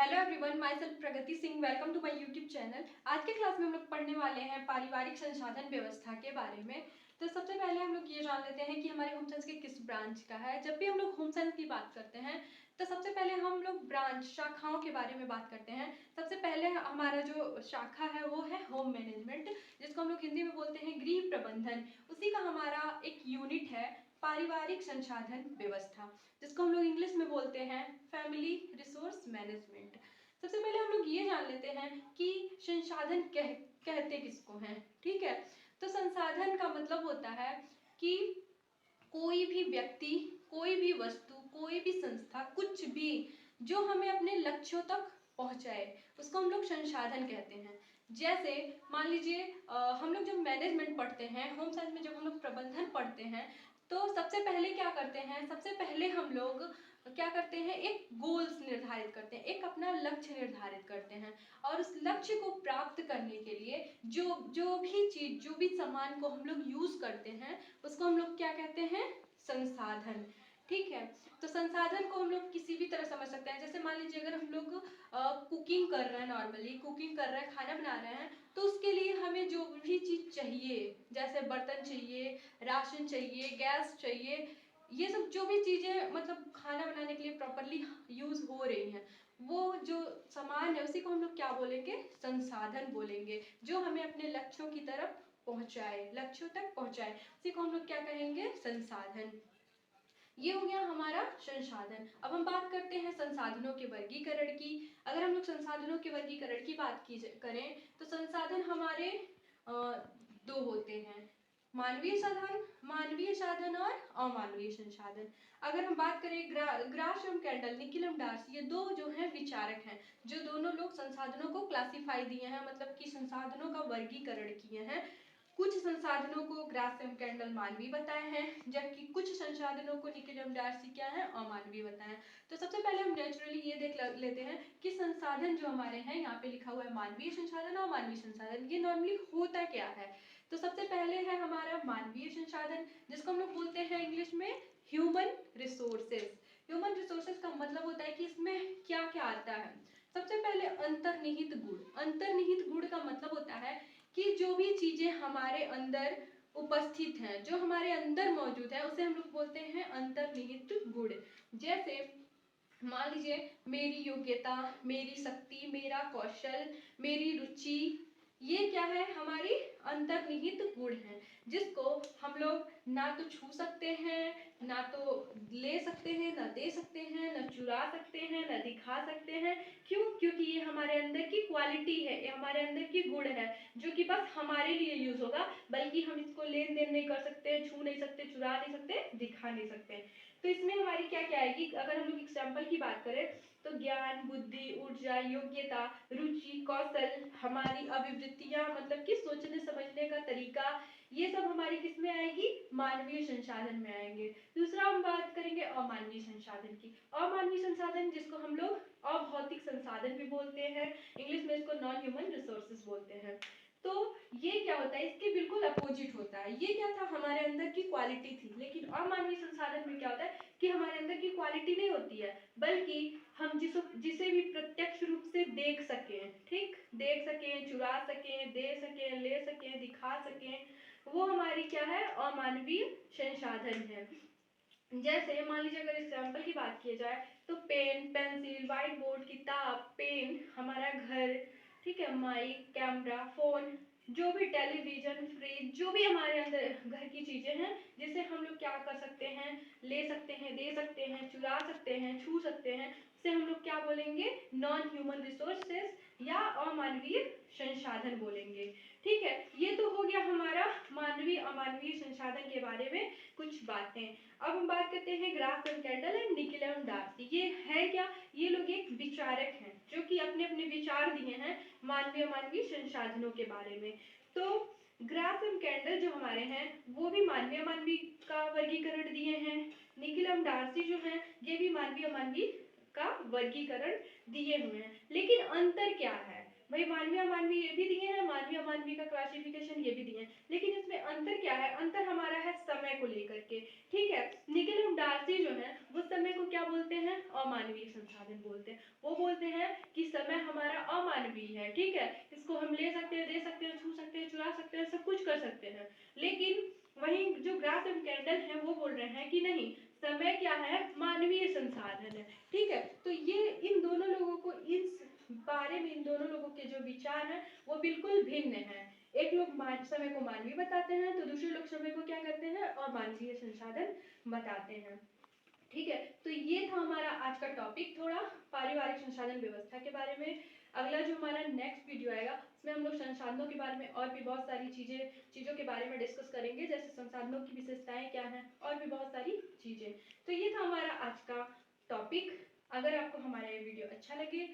Hello everyone, myself Pragati Singh. Welcome to my YouTube channel. आज के class में हम लोग पढ़ने वाले हैं पारिवारिक संसाधन व्यवस्था के बारे में। तो सबसे पहले हम लोग ये जान लेते हैं कि हमारे होम साइंस के किस ब्रांच का है। जब भी हम लोग होम साइंस की बात करते हैं तो सबसे पहले हम लोग ब्रांच शाखाओं के बारे में बात करते हैं। सबसे पहले हमारा जो शाखा है वो है होम मैनेजमेंट, जिसको हम लोग हिंदी में बोलते हैं गृह प्रबंधन। उसी का हमारा एक यूनिट है पारिवारिक संसाधन व्यवस्था, जिसको हम लोग इंग्लिश में बोलते हैं फैमिली रिसोर्स मैनेजमेंट। सबसे पहले हम लोग ये जान लेते हैं कि संसाधन कहते किसको हैं। ठीक है, तो संसाधन का मतलब होता है कि कोई भी व्यक्ति, कोई भी वस्तु, कोई भी संस्था, कुछ भी जो हमें अपने लक्ष्यों तक पहुंचाए उसको हम लोग संसाधन कहते हैं। जैसे मान लीजिए हम लोग जब मैनेजमेंट पढ़ते हैं, होम साइंस में जब हम लोग प्रबंधन पढ़ते हैं तो सबसे पहले क्या करते हैं, सबसे पहले हम लोग क्या करते हैं, एक गोल्स निर्धारित करते हैं, एक अपना लक्ष्य निर्धारित करते हैं। और उस लक्ष्य को प्राप्त करने के लिए जो जो भी चीज, जो भी सामान को हम लोग यूज करते हैं उसको हम लोग क्या कहते हैं, संसाधन। ठीक है, तो संसाधन को हम लोग किसी भी तरह समझ सकते हैं। जैसे मान लीजिए अगर हम लोग कुकिंग कर रहे हैं, नॉर्मली कुकिंग कर रहे हैं, खाना बना रहे हैं, तो उसके लिए हमें जो भी चीज चाहिए, जैसे बर्तन चाहिए, राशन चाहिए, गैस चाहिए, ये सब जो भी चीजें मतलब खाना बनाने के लिए प्रॉपरली यूज हो रही हैं, वो जो सामान है उसी को हम लोग क्या बोलेंगे, संसाधन बोलेंगे। जो हमें अपने लक्ष्यों की तरफ पहुंचाए, लक्ष्यों तक पहुंचाए, उसी को हम लोग क्या कहेंगे, संसाधन। ये हो गया हमारा संसाधन। अब हम बात करते हैं संसाधनों के वर्गीकरण की। अगर हम लोग संसाधनों के वर्गीकरण की बात की करें तो संसाधन हमारे दो होते हैं, मानवीय साधन, मानवीय साधन और अमानवीय संसाधन। अगर हम बात करें ग्राश एवं कैंडल, निकिल एवं डार्सी, ये दो जो हैं विचारक हैं, जो दोनों लोग संसाधनों को क्लासिफाई दिए हैं, मतलब कि संसाधनों का वर्गीकरण किए हैं। कुछ संसाधनों को ग्रास एवं कैंडल मानवीय बताए हैं, जबकि कुछ संसाधनों को निकिल एवं डार्सी क्या है, अमानवीय बताए हैं। तो सबसे पहले हम नेचुरली ये देख लेते हैं कि संसाधन जो हमारे हैं, यहाँ पे लिखा हुआ है मानवीय संसाधन और अमानवीय संसाधन, ये नॉर्मली होता क्या है। तो सबसे पहले है हमारा मानवीय संसाधन, जिसको हम लोग बोलते हैं इंग्लिश में ह्यूमन रिसोर्सेज। ह्यूमन रिसोर्सेज का मतलब होता है कि इसमें क्या क्या आता है। सबसे पहले अंतर्निहित गुण। अंतर्निहित गुण का मतलब होता है कि जो भी चीजें हमारे अंदर उपस्थित हैं, जो हमारे अंदर मौजूद है, उसे हम लोग बोलते हैं अंतर्निहित गुण। जैसे मान लीजिए मेरी योग्यता, मेरी शक्ति, मेरा कौशल, मेरी रुचि, ये क्या है, हमारी अंतर्निहित गुण है, जिसको हम लोग ना तो छू सकते हैं, ना तो ले सकते हैं, ना दे सकते हैं, ना चुरा सकते हैं, ना दिखा सकते हैं। क्यों? क्योंकि ये हमारे अंदर की क्वालिटी है, ये हमारे अंदर की गुण है, जो कि बस हमारे लिए यूज होगा, बल्कि हम इसको लेन देन नहीं कर सकते, छू नहीं सकते, चुरा नहीं सकते, दिखा नहीं सकते। तो इसमें हमारी क्या क्या आएगी, अगर हम लोग एग्जाम्पल की बात करें तो ज्ञान, बुद्धि, ऊर्जा, योग्यता, रुचि, कौशल, हमारी अभिवृत्तियां, मतलब कि सोचने समझने का तरीका, ये सब हमारी किस में आएगी, मानवीय संसाधन में आएंगे। दूसरा हम बात करेंगे अमानवीय संसाधन की। अमानवीय संसाधन जिसको हम लोग अभौतिक संसाधन भी बोलते हैं, इंग्लिश में इसको नॉन ह्यूमन रिसोर्सेज बोलते हैं। तो ये क्या होता है, इसके बिल्कुल अपोजिट होता है। ये क्या था, हमारे अंदर की क्वालिटी थी, लेकिन अमानवीय संसाधन में क्या होता है कि हमारे अंदर की क्वालिटी नहीं होती है, बल्कि हम जिसे भी प्रत्यक्ष रूप से देख सकें, ठीक, देख सकें, चुरा सकें, दे सकें, ले सकें, दिखा सकें, वो हमारी क्या है, अमानवीय संसाधन है। जैसे मान लीजिए अगर एग्जाम्पल की बात की जाए तो पेन, पेंसिल, व्हाइट बोर्ड, किताब, पेन, हमारा घर, ठीक है, माइक, कैमरा, फोन, जो भी टेलीविजन, फ्रिज, जो भी हमारे अंदर घर की चीजें हैं, जिसे हम लोग क्या कर सकते हैं, ले सकते हैं, दे सकते हैं, चुरा सकते हैं, छू सकते हैं, उसे हम लोग क्या बोलेंगे, नॉन ह्यूमन रिसोर्सेज या अमानवीय संसाधन बोलेंगे। ठीक है, ये तो हो गया हमारा मानवीय अमानवीय संसाधन के बारे में कुछ बातें। अब हम बात करते हैं graph and candle and nickel and Darcy. ये है क्या, ये लोग एक विचारक हैं, जो कि अपने अपने विचार दिए हैं मानवीय अमानवीय संसाधनों के बारे में। तो ग्राफ एंड कैंडल जो हमारे हैं वो भी मानवीय अमानवीय का वर्गीकरण दिए हैं। निकिल एंड डार्सी जो हैं ये भी मानवीय अमानवीय का वर्गीकरण दिए हुए हैं। लेकिन अंतर क्या है, भाई मानवीय अमानवीय ये भी दिए हैं, मानवीय अमानवीय का क्लासिफिकेशन ये भी दिए हैं, लेकिन इसमें अंतर क्या है? अंतर हमारा है समय को लेकर के। ठीक है, निकेल और डार्सी जो है वो समय को क्या बोलते हैं? अमानवीय संसाधन बोलते हैं। वो बोलते हैं कि समय हमारा अमानवीय है। ठीक है, इसको हम ले सकते हैं, दे सकते हैं, छू सकते हैं, चुरा सकते हैं, सब कुछ कर सकते हैं। लेकिन वहीं जो ग्राफ एंड कैंडल है वो बोल रहे हैं कि नहीं, समय क्या है? मानवीय संसाधन है। ठीक है, तो ये इन दोनों लोगों को इस बारे में, इन दोनों लोगों के जो विचार हैं वो बिल्कुल भिन्न हैं। एक लोग समय को मानवीय बताते हैं, तो दूसरे लोग समय को क्या करते हैं? अमानवीय संसाधन बताते हैं। ठीक है, तो ये था हमारा आज का टॉपिक, थोड़ा पारिवारिक संसाधन व्यवस्था के बारे में। अगला जो हमारा नेक्स्ट वीडियो आएगा उसमें हम लोग संसाधनों के बारे में और भी बहुत सारी चीज़ों के बारे में डिस्कस करेंगे, जैसे संसाधनों की विशेषताएं क्या हैं और भी बहुत सारी चीज़ें। तो ये था हमारा आज का टॉपिक। अगर आपको हमारा ये वीडियो अच्छा लगे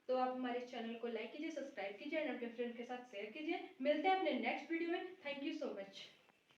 तो आप हमारे चैनल को लाइक कीजिए, सब्सक्राइब कीजिए और अपने फ्रेंड के साथ शेयर कीजिए। मिलते हैं अपने नेक्स्ट वीडियो में। Thank you so much.